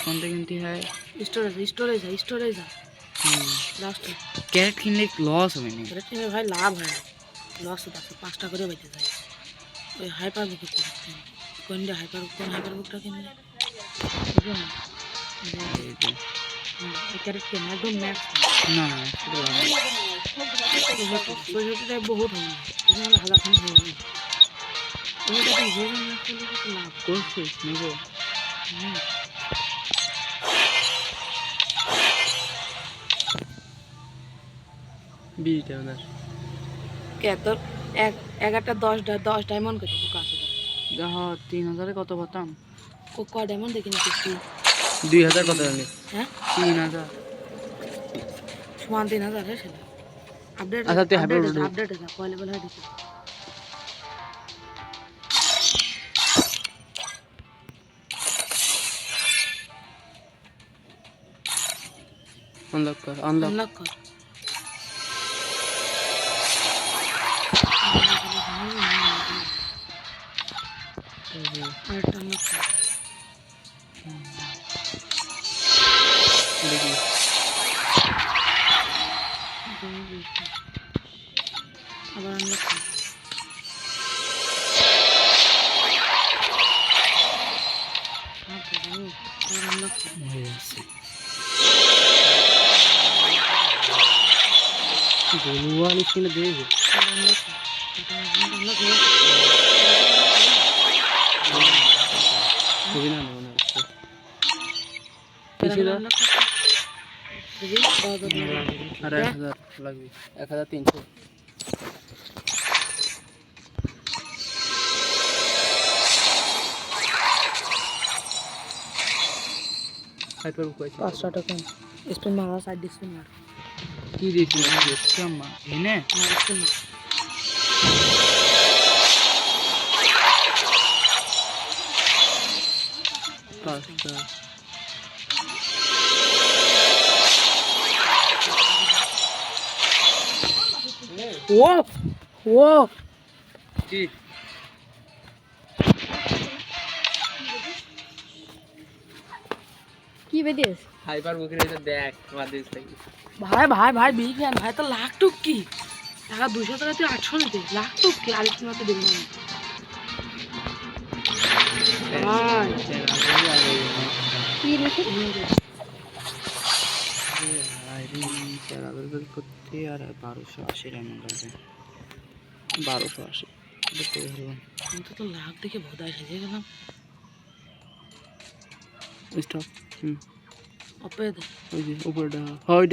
কোনটা কিনতে হয়? স্টোরেজ লাস্ট ক্যারেট কিনলে লস হবে না? ক্যারেট কিনলে ভাই লাভ হয়, লস আছে 5টা করে বেঁচে যায়। ওই হাইপার বুক কোনটা কোন হাইপার বুকটা কিনলে বুঝলো না? এই ক্যারেট কেন একদম ম্যাক্স না না সেটা লাভ নেই। 65 টাকা বহুত হয় না, এখানে হাজার খানি হয়ে যাবে। ওইটা তো হয়ে যাবে ম্যাক্স করলে কিছু লাভ করছিস নিব হুম। বিটা ওদের কে তোর এক একটা 10 ডায়মন্ড করে কাছে দেখো 3000 কত পাতাম? ক ডায়মন্ড দেখে নিচ্ছিস তুই? 2000 কত জানি? হ্যাঁ 3000। সমান 3000 হ্যাঁ সেটা আপডেট আচ্ছা তুই হাইপার আপডেট আছে কয় লেভেল হয়ে দিচ্ছে। আনলক কর আনলক কর আরেকটা আনলক কর দেখি আবার আনলক কর আবার আনলক কর হয়ে যাচ্ছে। বলুয়া লিখলে দেখো আবার আনলক কর আনলক কর খুবই না মনে হচ্ছে আর 1000 লাগবে 1300। হাইপার কইছে 500 টাকা স্পিন মারা সাইড স্পিন মার কি দিছিস কেমন এনে স্পিন মার পাঁচটা ও ও কি কি বেদিস হাইপার বুকের এটা দেখ মাদিস থাকি ভাই ভাই ভাই বিগ ফ্যান ভাই তো লাখ টুক কি টাকা 200 টাকা তুই 800 নিতে লাখ টুক কি আরেকটু মতো দেবে না ভাই কি লিখে করতে আর 1280 ডায়মন্ড আছে 1280 দেখতে পারবো আমি তো লাখ দেখে ভোদায় সেজে গেলাম স্টপ অপে দে ওই যে উপরটা হয়